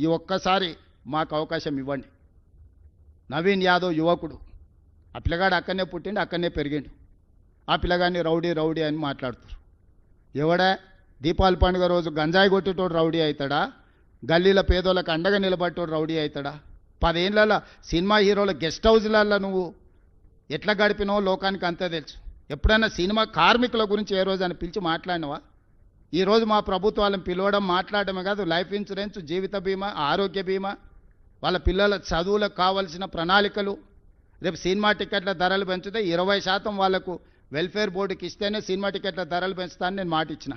ఈ ఒక్కసారి మాకు అవకాశం ఇవ్వండి. నవీన్ యాదవ్ యువకుడు, ఆ పిల్లగాడు అక్కడనే పుట్టిండు, అక్కడనే పెరిగిండు. ఆ పిల్లగాడిని రౌడీ రౌడీ అని మాట్లాడుతారు. ఎవడా దీపావళి పండుగ రోజు గంజాయి కొట్టేటోడు రౌడీ అవుతాడా? గల్లీల పేదోళ్ళకి అండగా నిలబట్టోడు రౌడీ అవుతాడా? 10 ఏళ్ళ సినిమా హీరోల గెస్ట్ హౌస్లలో నువ్వు ఎట్లా గడిపినావో లోకానికి అంతే తెలుసు. ఎప్పుడైనా సినిమా కార్మికుల గురించి ఏ రోజు అని పిలిచి మాట్లాడినవా? ఈరోజు మా ప్రభుత్వాలను పిలవడం మాట్లాడడమే కాదు, లైఫ్ ఇన్సూరెన్స్, జీవిత బీమా, ఆరోగ్య బీమా, వాళ్ళ పిల్లల చదువులకు కావాల్సిన ప్రణాళికలు, రేపు సినిమా టికెట్ల ధరలు పెంచితే 20% వాళ్లకు వెల్ఫేర్ బోర్డుకి ఇస్తేనే సినిమా టికెట్ల ధరలు పెంచుతానని నేను మాట ఇచ్చిన.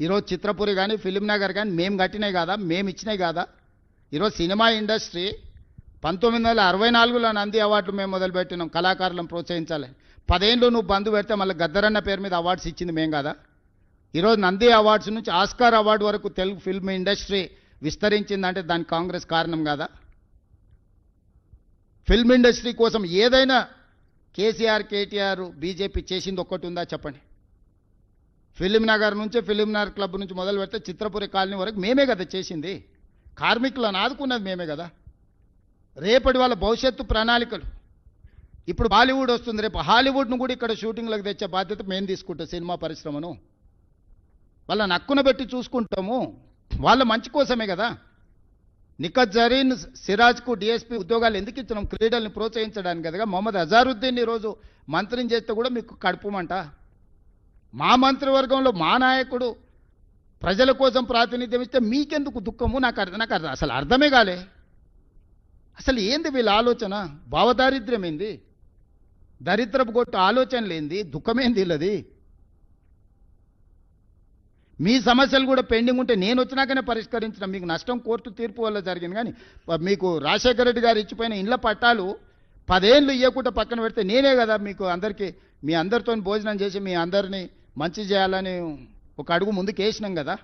ఈరోజు చిత్రపురి కానీ ఫిలిం నగర్ కానీ మేము కట్టినాయి కాదా, మేము ఇచ్చినాయి కాదా? ఈరోజు సినిమా ఇండస్ట్రీ 1964లో నంది అవార్డులు మేము మొదలుపెట్టినాం, కళాకారులను ప్రోత్సహించాలి. 10 ఏళ్ళు నువ్వు బంధు పెడితే మళ్ళీ గద్దరన్న పేరు మీద అవార్డ్స్ ఇచ్చింది మేం కాదా? ఈరోజు నంది అవార్డ్స్ నుంచి ఆస్కార్ అవార్డు వరకు తెలుగు ఫిల్మ్ ఇండస్ట్రీ విస్తరించిందంటే దానికి కాంగ్రెస్ కారణం కాదా? ఫిల్మ్ ఇండస్ట్రీ కోసం ఏదైనా కేసీఆర్, కేటీఆర్, బీజేపీ చేసింది ఒక్కటి ఉందా చెప్పండి? ఫిలిం నగర్ నుంచి, ఫిలిం నగర్ క్లబ్ నుంచి మొదలు పెడితే చిత్రపురి కాలనీ వరకు మేమే కదా చేసింది. కార్మికులను ఆదుకున్నది మేమే కదా. రేపటి వాళ్ళ భవిష్యత్తు ప్రణాళికలు, ఇప్పుడు బాలీవుడ్ వస్తుంది, రేపు హాలీవుడ్ను కూడా ఇక్కడ షూటింగ్లకు తెచ్చే బాధ్యత మేము తీసుకుంటాం. సినిమా పరిశ్రమను వాళ్ళని నక్కున పెట్టి చూసుకుంటాము, వాళ్ళ మంచి కోసమే కదా. నిఖత్ జరీన్, సిరాజ్కు డిఎస్పీ ఉద్యోగాలు ఎందుకు ఇచ్చినాం? క్రీడల్ని ప్రోత్సహించడానికి కదా. మొహమ్మద్ అజారుద్దీన్ ఈరోజు మంత్రిని చేస్తే కూడా మీకు కడుపుమంట. మా మంత్రివర్గంలో మా నాయకుడు ప్రజల కోసం ప్రాతినిధ్యం ఇస్తే మీకెందుకు దుఃఖము? నాకు అసలు అర్థమే కాలే. అసలు ఏంది వీళ్ళ ఆలోచన? భావదారిద్ర్యం ఏంది? దరిద్రపు కొట్టు ఆలోచనలు ఏంది? దుఃఖమేంది వీళ్ళది? మీ సమస్యలు కూడా పెండింగ్ ఉంటే నేను వచ్చినాకనే పరిష్కరించిన. మీకు నష్టం కోర్టు తీర్పు వల్ల జరిగింది. కానీ మీకు రాజశేఖర రెడ్డి గారు ఇచ్చిపోయిన ఇండ్ల పట్టాలు 10 ఏళ్ళు ఇవ్వకుండా పక్కన పెడితే నేనే కదా మీకు అందరికీ, మీ అందరితో భోజనం చేసి మీ అందరినీ మంచి చేయాలని ఒక అడుగు ముందుకు వేసినాం కదా.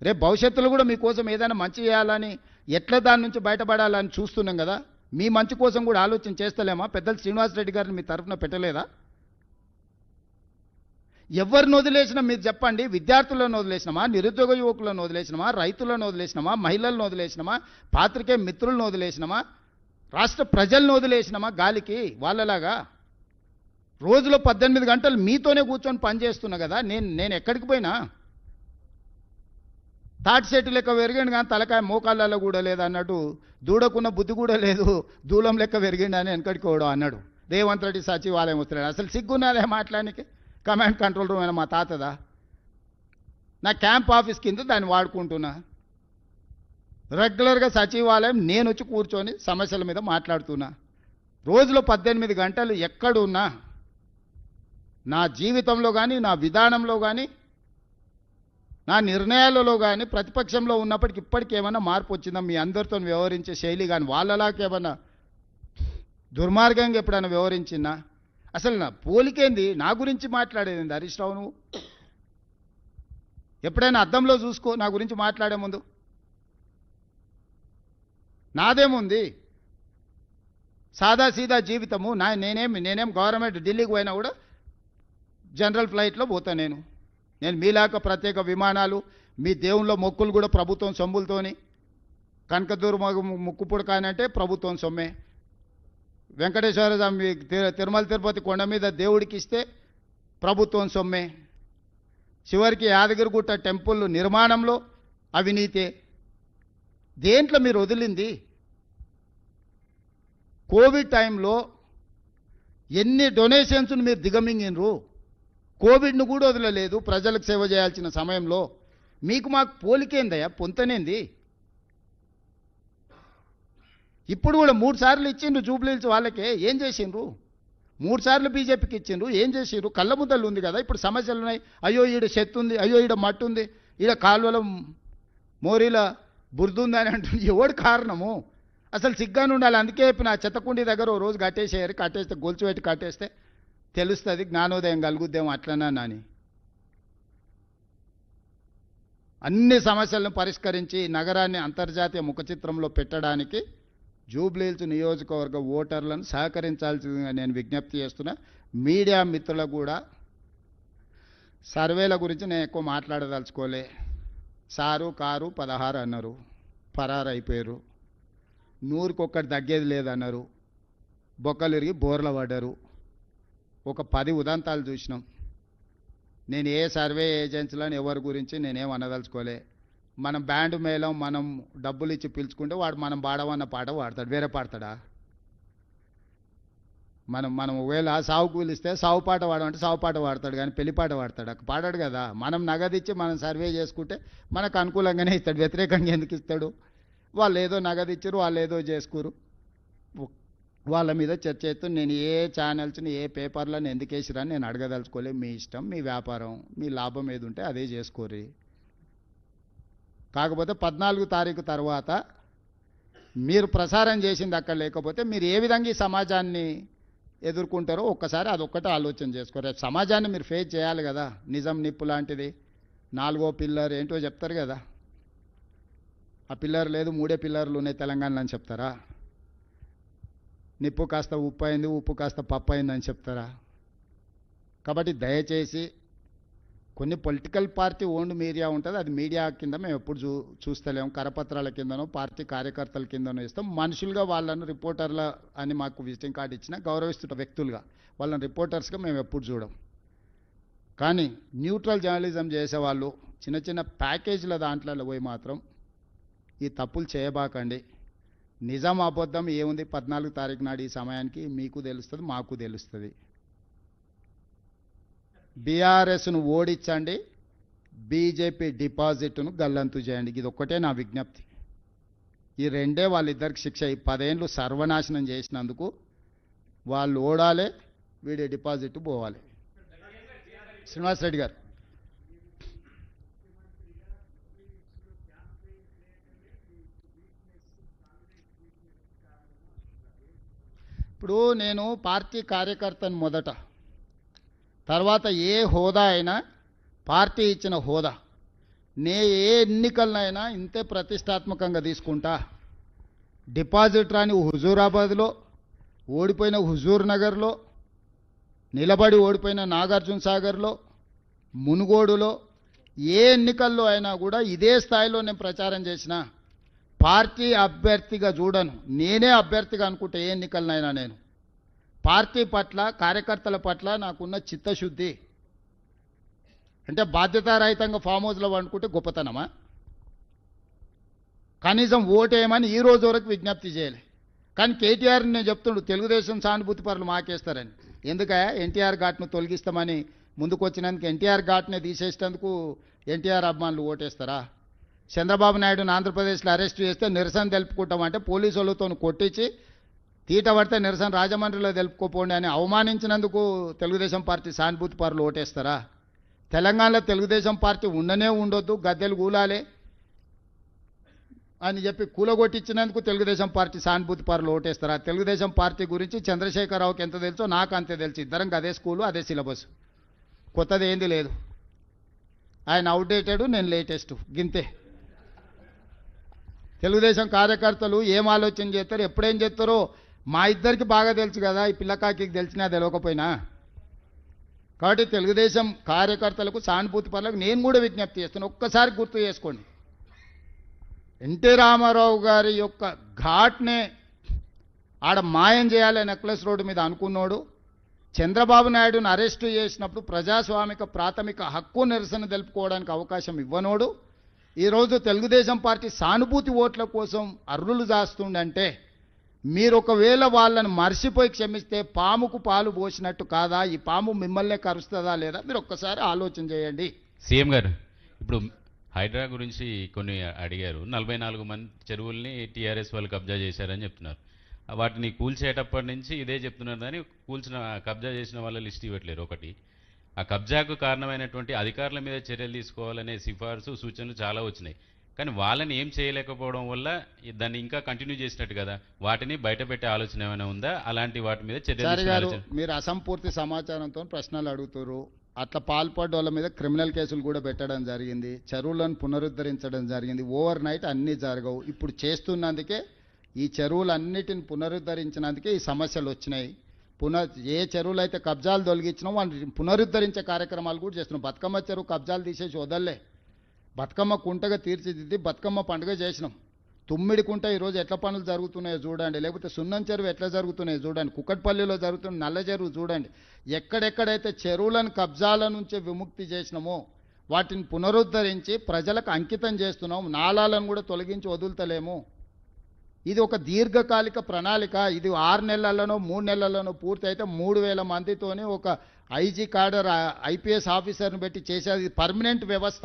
రేపు భవిష్యత్తులో కూడా మీకోసం ఏదైనా మంచి చేయాలని, ఎట్లా దాని నుంచి బయటపడాలని చూస్తున్నాం కదా. మీ మంచి కోసం కూడా ఆలోచన చేస్తలేమా? పెద్దలు శ్రీనివాసరెడ్డి గారిని మీ తరఫున పెట్టలేదా? ఎవరిని వదిలేసినా మీరు చెప్పండి. విద్యార్థులను వదిలేసినామా? నిరుద్యోగ యువకులను వదిలేసినామా? రైతులను వదిలేసినామా? మహిళలను వదిలేసినామా? పాత్రికేయ మిత్రులను వదిలేసినామా? రాష్ట్ర ప్రజలను వదిలేసినామా గాలికి? వాళ్ళలాగా రోజులో 18 గంటలు మీతోనే కూర్చొని పనిచేస్తున్నా కదా. నేను ఎక్కడికి పోయినా తాటి చెట్టు లెక్క పెరిగిండు కానీ తలకాయ మోకాళ్ళలో కూడా లేదు అన్నట్టు, దూడకున్న బుద్ధి కూడా లేదు, దూలం లెక్క పెరిగిండు అని వెనకడికి పోవడం అన్నాడు. రేవంత్ రెడ్డి సచివాలయం వస్తున్నాడు. అసలు సిగ్గున్నదే మాట్లాడానికి? కమాండ్ కంట్రోల్ రూమ్ అయినా మా తాతదా? నా క్యాంప్ ఆఫీస్ కింద దాన్ని వాడుకుంటున్నా. రెగ్యులర్గా సచివాలయం నేను వచ్చి కూర్చొని సమస్యల మీద మాట్లాడుతున్నా. రోజులో 18 గంటలు ఎక్కడున్నా నా జీవితంలో కానీ, నా విధానంలో కానీ, నా నిర్ణయాలలో కానీ ప్రతిపక్షంలో ఉన్నప్పటికి ఇప్పటికి ఏమైనా మార్పు వచ్చిందా? మీ అందరితో వ్యవహరించే శైలి కానీ వాళ్ళలాగా ఏమన్నా దుర్మార్గంగా ఎప్పుడైనా వ్యవహరించిందా? అసలు నా పోలికేంది? నా గురించి మాట్లాడేది హరీష్ రావు? నువ్వు ఎప్పుడైనా అద్దంలో చూసుకో నా గురించి మాట్లాడే ముందు. నాదేముంది? సాదా సీదా జీవితము. నేనేం గవర్నమెంట్ ఢిల్లీకి పోయినా కూడా జనరల్ ఫ్లైట్లో పోతా. నేను మీలాక ప్రత్యేక విమానాలు, మీ దేవుళ్ళ మొక్కులు కూడా ప్రభుత్వం సొమ్ములతోని. కనకదుర్గ ముక్కుపుడు కానంటే ప్రభుత్వం సొమ్మే. వెంకటేశ్వర స్వామి తిరుమల తిరుపతి కొండ మీద దేవుడికి ఇస్తే ప్రభుత్వం సొమ్మే. చివరికి యాదగిరిగుట్ట టెంపుల్ నిర్మాణంలో అవినీతే. దేంట్లో మీరు వదిలింది? కోవిడ్ టైంలో ఎన్ని డొనేషన్స్ను మీరు దిగమింగినరు? కోవిడ్ను కూడా వదలలేదు ప్రజలకు సేవ చేయాల్సిన సమయంలో. మీకు మాకు పోలికేందయ్యా? పొంతనేంది? ఇప్పుడు కూడా 3 సార్లు ఇచ్చిండ్రు జూబ్లీహిల్స్ వాళ్ళకే. ఏం చేసిండ్రు? 3 సార్లు బీజేపీకి ఇచ్చిండ్రు. ఏం చేసిండ్రు? కళ్ళ ముద్దలు ఉంది కదా. ఇప్పుడు సమస్యలు ఉన్నాయి. అయ్యో ఈడ చెత్త ఉంది, అయ్యో ఈడ మట్టు ఉంది, ఈడ కాలువల మోరీల బురదుంది అని అంటుంది. ఎవడు కారణము? అసలు సిగ్గాను ఉండాలి. అందుకే చెప్పిన చెత్తకుండి దగ్గర ఓ రోజు కట్టేసేయారు. కట్టేస్తే గొలుసు పెట్టి కట్టేస్తే తెలుస్తుంది, జ్ఞానోదయం కలుగుద్దేమో అట్లనా అని. అన్ని సమస్యలను పరిష్కరించి నగరాన్ని అంతర్జాతీయ ముఖచిత్రంలో పెట్టడానికి జూబ్లీహిల్స్ నియోజకవర్గ ఓటర్లను సహకరించాల్సిందిగా నేను విజ్ఞప్తి చేస్తున్నా. మీడియా మిత్రులకు కూడా సర్వేల గురించి నేను ఎక్కువ మాట్లాడదలుచుకోలే. సారు కారు 16 అన్నారు. పరారైపోయారు. నూరుకొక్కటి తగ్గేది లేదన్నారు. బొక్కలు ఇరిగి బోర్ల పడ్డారు. ఒక 10 ఉదంతాలు చూసినాం. నేను ఏ సర్వే ఏజెన్సీలను ఎవరి గురించి నేనేం అనదలుచుకోలే. మనం బ్యాండ్ మేళం మనం డబ్బులు ఇచ్చి పిలుచుకుంటే వాడు మనం పాడవన్న పాట పాడతాడు, వేరే పాడతాడా? మనం ఒకవేళ సావుకు పిలిస్తే సావు పాట పాడమంటే సావు పాట పాడతాడు, కానీ పెళ్లి పాట పాడతాడు పాడాడు కదా. మనం నగదిచ్చి మనం సర్వే చేసుకుంటే మనకు అనుకూలంగానే ఇస్తాడు, వ్యతిరేకంగా ఎందుకు ఇస్తాడు? వాళ్ళు ఏదో నగదిచ్చారు, వాళ్ళు ఏదో చేసుకోరు, వాళ్ళ మీద చర్చ చేస్తూ నేను ఏ ఛానల్స్ని ఏ పేపర్లను ఎందుకు వేసిరని నేను అడగదలుచుకోలే. మీ ఇష్టం, మీ వ్యాపారం, మీ లాభం ఏది ఉంటే అదే చేసుకోరి. కాకపోతే 14 తారీఖు తర్వాత మీరు ప్రసారం చేసింది అక్కడ లేకపోతే మీరు ఏ విధంగా ఈ సమాజాన్ని ఎదుర్కొంటారో ఒక్కసారి అదొక్కటే ఆలోచన చేసుకోరు. రేపు సమాజాన్ని మీరు ఫేస్ చేయాలి కదా. నిజం నిప్పు లాంటిది 4వ పిల్లర్ ఏంటో చెప్తారు కదా. ఆ పిల్లర్ లేదు, 3 పిల్లర్లు ఉన్నాయి తెలంగాణలో అని చెప్తారా? నిప్పు కాస్త ఉప్పు అయింది, ఉప్పు కాస్త పప్పు అయిందని చెప్తారా? కాబట్టి దయచేసి కొన్ని పొలిటికల్ పార్టీ ఓన్డ్ మీడియా ఉంటుంది, అది మీడియా కింద మేము ఎప్పుడు చూస్తలేము. కరపత్రాల కిందనో పార్టీ కార్యకర్తల కిందనో ఇస్తాం. మనుషులుగా వాళ్ళను రిపోర్టర్ల అని మాకు విజిటింగ్ కార్డు ఇచ్చిన గౌరవిస్తున్న వ్యక్తులుగా వాళ్ళని రిపోర్టర్స్గా మేము ఎప్పుడు చూడం. కానీ న్యూట్రల్ జర్నలిజం చేసేవాళ్ళు చిన్న చిన్న ప్యాకేజీల దాంట్లో పోయి మాత్రం ఈ తప్పులు చేయబాకండి. నిజం అబద్ధం ఏముంది 14 తారీఖు నాడు ఈ సమయానికి మీకు తెలుస్తుంది, మాకు తెలుస్తుంది. బీఆర్ఎస్ను ఓడించండి, బీజేపీ డిపాజిట్ను గల్లంతు చేయండి. ఇది ఒక్కటే నా విజ్ఞప్తి. ఈ రెండే వాళ్ళిద్దరికి శిక్ష. ఈ 10 ఏళ్ళు సర్వనాశనం చేసినందుకు వాళ్ళు ఓడాలి, వీడి డిపాజిట్ పోవాలి. శ్రీనివాసరెడ్డి గారు, ఇప్పుడు నేను పార్టీ కార్యకర్తను మొదట, తర్వాత ఏ హోదా అయినా పార్టీ ఇచ్చిన హోదా, నే ఏ ఎన్నికలనైనా ఇంతే ప్రతిష్టాత్మకంగా తీసుకుంటా. డిపాజిట్ రాని హుజూరాబాద్లో, ఓడిపోయిన హుజూర్ నగర్లో, నిలబడి ఓడిపోయిన నాగార్జున సాగర్లో, మునుగోడులో, ఏ ఎన్నికల్లో అయినా కూడా ఇదే స్థాయిలో నేను ప్రచారం చేసిన. పార్టీ అభ్యర్థిగా చూడను, నేనే అభ్యర్థిగా అనుకుంటే ఏ ఎన్నికలనైనా నేను పార్టీ పట్ల కార్యకర్తల పట్ల నాకున్న చిత్తశుద్ధి. అంటే బాధ్యతారహితంగా ఫామ్ హౌస్లో వండుకుంటే గొప్పతనమా? కనీసం ఓటేయమని ఈ రోజు వరకు విజ్ఞప్తి చేయలే. కానీ కేటీఆర్ని నేను చెప్తుండు తెలుగుదేశం సానుభూతి పరులు మాకేస్తారని. ఎందుక ఎన్టీఆర్ ఘాట్ను తొలగిస్తామని ముందుకు వచ్చినందుకు ఎన్టీఆర్ ఘాట్ని తీసేసేందుకు ఎన్టీఆర్ అభిమానులు ఓటేస్తారా? చంద్రబాబు నాయుడుని ఆంధ్రప్రదేశ్లో అరెస్ట్ చేస్తే నిరసన తెలుపుకుంటామంటే పోలీసు వాళ్ళతో కొట్టించి తీట పడితే నిరసన రాజమండ్రిలో తెలుపుకోపోండి అని అవమానించినందుకు తెలుగుదేశం పార్టీ సానుభూతి పరులు ఓటేస్తారా? తెలంగాణలో తెలుగుదేశం పార్టీ ఉండనే ఉండొద్దు, గద్దెలు కూలాలే అని చెప్పి కూలగొట్టించినందుకు తెలుగుదేశం పార్టీ సానుభూతి పరులు ఓటేస్తారా? తెలుగుదేశం పార్టీ గురించి చంద్రశేఖరరావుకి ఎంత తెలుసో నాకు అంతే తెలుసు. ఇద్దరం అదే స్కూలు, అదే సిలబస్, కొత్తది ఏంది లేదు. ఆయన అవుట్డేటెడ్, నేను లేటెస్ట్, గింతే. తెలుగుదేశం కార్యకర్తలు ఏం ఆలోచన చేస్తారు, ఎప్పుడేం చేస్తారో మా ఇద్దరికి బాగా తెలుసు కదా, ఈ పిల్లకాకి తెలిసినా తెలియకపోయినా. కాబట్టి తెలుగుదేశం కార్యకర్తలకు సానుభూతి పరులకు నేను కూడా విజ్ఞప్తి చేస్తాను. ఒక్కసారి గుర్తు చేసుకోండి, ఎన్టీ రామారావు గారి యొక్క ఘాట్నే ఆడ మాయం చేయాలి నెక్లెస్ రోడ్డు మీద అనుకున్నాడు. చంద్రబాబు నాయుడును అరెస్టు చేసినప్పుడు ప్రజాస్వామిక ప్రాథమిక హక్కు నిరసన తెలుపుకోవడానికి అవకాశం ఇవ్వనోడు ఈరోజు తెలుగుదేశం పార్టీ సానుభూతి ఓట్ల కోసం అర్రులు జాస్తుండంటే మీరు ఒకవేళ వాళ్ళని మర్చిపోయి క్షమిస్తే పాముకు పాలు పోసినట్టు కాదా? ఈ పాము మిమ్మల్నే కరుస్తుందా లేదా? మీరు ఒక్కసారి ఆలోచన చేయండి. సీఎం గారు, ఇప్పుడు హైడ్రా గురించి కొన్ని అడిగారు. 44 మంది చెరువుల్ని టీఆర్ఎస్ వాళ్ళు కబ్జా చేశారని చెప్తున్నారు. వాటిని కూల్చేటప్పటి నుంచి ఇదే చెప్తున్నారు, కానీ కబ్జా చేసిన వాళ్ళ లిస్ట్ ఇవ్వట్లేరు. ఒకటి, ఆ కబ్జాకు కారణమైనటువంటి అధికారుల మీద చర్యలు తీసుకోవాలనే సిఫార్సు సూచనలు చాలా వచ్చినాయి, కానీ వాళ్ళని ఏం చేయలేకపోవడం వల్ల దాన్ని ఇంకా కంటిన్యూ చేసినట్టు కదా. వాటిని బయట పెట్టే ఆలోచన ఏమైనా ఉందా? అలాంటి వాటి మీద చర్యలు మీరు అసంపూర్తి సమాచారంతో ప్రశ్నలు అడుగుతారు. అట్లా పాల్పడ్డ వాళ్ళ మీద క్రిమినల్ కేసులు కూడా పెట్టడం జరిగింది, చెరువులను పునరుద్ధరించడం జరిగింది. ఓవర్ నైట్ అన్నీ జరగవు. ఇప్పుడు చేస్తున్నందుకే ఈ చెరువులన్నిటిని పునరుద్ధరించినందుకే ఈ సమస్యలు వచ్చినాయి. ఏ చెరువులు అయితే కబ్జాలు తొలగించినాం వాళ్ళని పునరుద్ధరించే కార్యక్రమాలు కూడా చేస్తున్నాం. బతుకమ్మ చెరువు కబ్జాలు తీసేసి వదల్లే, బతుకమ్మ కుంటగా తీర్చిదిద్ది బతుకమ్మ పండుగ చేసినాం. తుమ్మిడికుంట ఈరోజు ఎట్ల పనులు జరుగుతున్నాయో చూడండి, లేకపోతే సున్నం చెరువు ఎట్లా జరుగుతున్నాయో చూడండి, కుక్కట్పల్లిలో జరుగుతున్న నల్ల చెరువు చూడండి. ఎక్కడెక్కడైతే చెరువులను కబ్జాల నుంచి విముక్తి చేసినామో వాటిని పునరుద్ధరించి ప్రజలకు అంకితం చేస్తున్నాం. నాలాలను కూడా తొలగించి వదులుతలేము. ఇది ఒక దీర్ఘకాలిక ప్రణాళిక. ఇది 6 నెలల్లోనో 3 నెలల్లోనో పూర్తి అయితే 3000 మందితోని ఒక ఐజీ కాడర్ ఐపీఎస్ ఆఫీసర్ని పెట్టి చేసేది పర్మనెంట్ వ్యవస్థ.